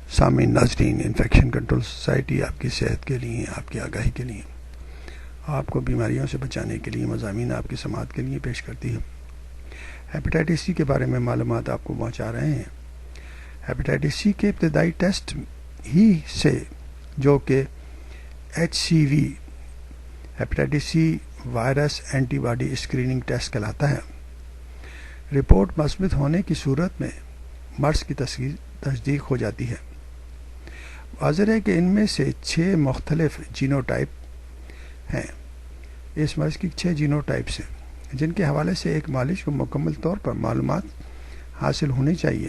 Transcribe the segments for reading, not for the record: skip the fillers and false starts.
سامعین ناظرین، infection control society آپ کی صحت کے لیے، آپ کی آگاہی کے لیے، آپ کو بیماریوں سے بچانے کے لیے مضامین آپ کی سماعت کے لیے پیش کرتی ہے۔ ہیپیٹائٹس سی کے بارے میں معلومات آپ کو پہنچا رہے ہیں۔ ہیپیٹائٹس سی کے ابتدائی ٹیسٹ ہی سے جو کہ HCV hepatitis C virus antibody screening test کہلاتا ہے، رپورٹ مثبت ہونے کی صورت میں مرض کی تصدیق ہو جاتی ہے۔ واضح ہے کہ ان میں سے 6 مختلف جینوٹائپ ہیں۔ اس مرض کی 6 جینوٹائپس ہیں جن کے حوالے سے ایک مالج کو مکمل طور پر معلومات حاصل ہونی چاہیے،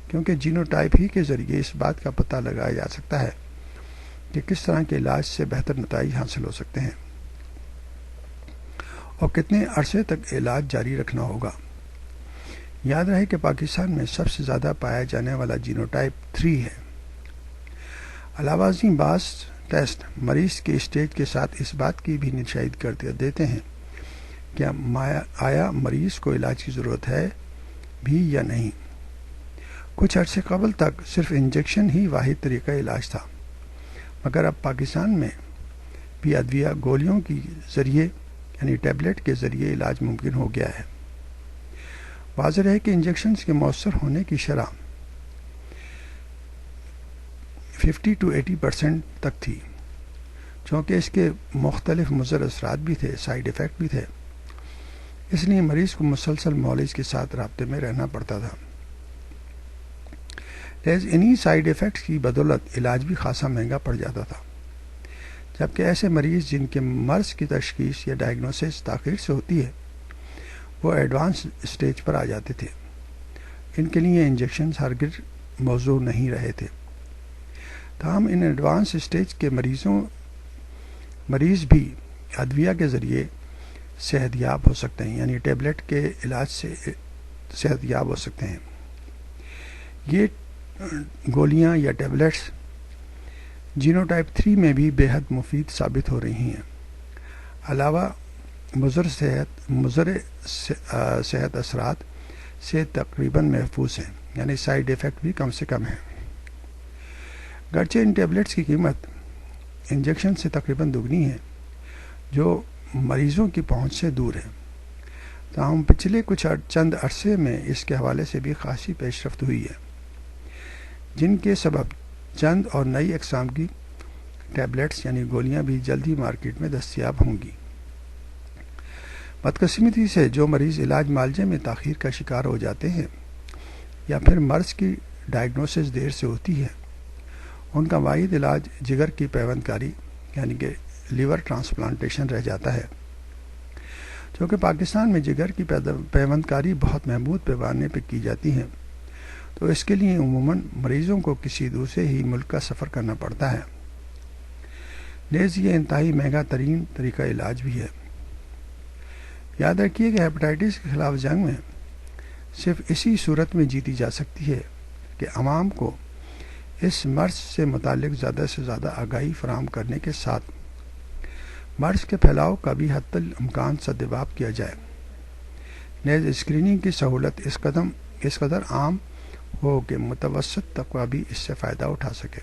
کیونکہ جینوٹائپ ہی کے ذریعے اس بات کا پتہ لگایا جا سکتا ہے کہ کس طرح کے علاج سے بہتر نتائج حاصل ہو سکتے ہیں اور کتنے عرصے تک علاج جاری رکھنا ہوگا۔ یاد رہے کہ پاکستان میں سب سے زیادہ پایا جانے والا جینوٹائپ 3 ہے۔ علاوہ ازیں بعض ٹیسٹ مریض کے اسٹیج کے ساتھ اس بات کی بھی نشاند کر دیتے ہیں کہ آیا مریض کو علاج کی ضرورت ہے بھی یا نہیں۔ کچھ عرصے قبل تک صرف انجیکشن ہی واحد طریقہ علاج تھا، مگر اب پاکستان میں بھی ادویہ گولیوں کے ذریعے یعنی ٹیبلٹ کے ذریعے علاج ممکن ہو گیا ہے۔ واضح ہے کہ انجیکشنز کے مؤثر ہونے کی شرح 50 to 80% تک تھی، چونکہ اس کے مختلف مضر اثرات بھی تھے، سائیڈ ایفیکٹ بھی تھے، اس لیے مریض کو مسلسل معالج کے ساتھ رابطے میں رہنا پڑتا تھا۔ انہی سائیڈ ایفیکٹس کی بدولت علاج بھی خاصا مہنگا پڑ جاتا تھا، جبکہ ایسے مریض جن کے مرض کی تشخیص یا ڈائگنوسس تاخیر سے ہوتی ہے وہ ایڈوانس اسٹیج پر آ جاتے تھے۔ ان کے لیے انجیکشنز ہرگز موضوع نہیں رہے تھے۔ تاہم ان ایڈوانس اسٹیج کے مریض بھی ادویہ کے ذریعے صحت یاب ہو سکتے ہیں، یعنی ٹیبلٹ کے علاج سے صحت یاب ہو سکتے ہیں۔ یہ گولیاں یا ٹیبلٹس جینوٹائپ 3 میں بھی بے حد مفید ثابت ہو رہی ہیں۔ علاوہ مضر صحت اثرات سے تقریباً محفوظ ہیں، یعنی سائیڈ ایفیکٹ بھی کم سے کم ہیں۔ گرچہ ان ٹیبلٹس کی قیمت انجیکشن سے تقریباً دگنی ہے، جو مریضوں کی پہنچ سے دور ہے، تاہم پچھلے چند عرصے میں اس کے حوالے سے بھی خاصی پیش رفت ہوئی ہے، جن کے سبب چند اور نئی اقسام کی ٹیبلٹس یعنی گولیاں بھی جلد ہی مارکیٹ میں دستیاب ہوں گی۔ بدقسمتی سے جو مریض علاج معالجے میں تاخیر کا شکار ہو جاتے ہیں یا پھر مرض کی ڈائگنوسس دیر سے ہوتی ہے، ان کا واحد علاج جگر کی پیوند کاری یعنی کہ لیور ٹرانسپلانٹیشن رہ جاتا ہے۔ چونکہ پاکستان میں جگر کی پیوند کاری بہت محدود پیمانے پہ کی جاتی ہے، تو اس کے لیے عموماً مریضوں کو کسی دوسرے ہی ملک کا سفر کرنا پڑتا ہے، لہذا یہ انتہائی مہنگا ترین طریقہ علاج بھی ہے۔ یاد رکھیے کہ ہیپیٹائٹس کے خلاف جنگ میں صرف اسی صورت میں جیتی جا سکتی ہے کہ عوام کو اس مرض سے متعلق زیادہ سے زیادہ آگاہی فراہم کرنے کے ساتھ مرض کے پھیلاؤ کا بھی حتی الامکان سدباب کیا جائے، نیز اسکریننگ کی سہولت اس قدر عام ہو کہ متوسط طبقہ بھی اس سے فائدہ اٹھا سکے۔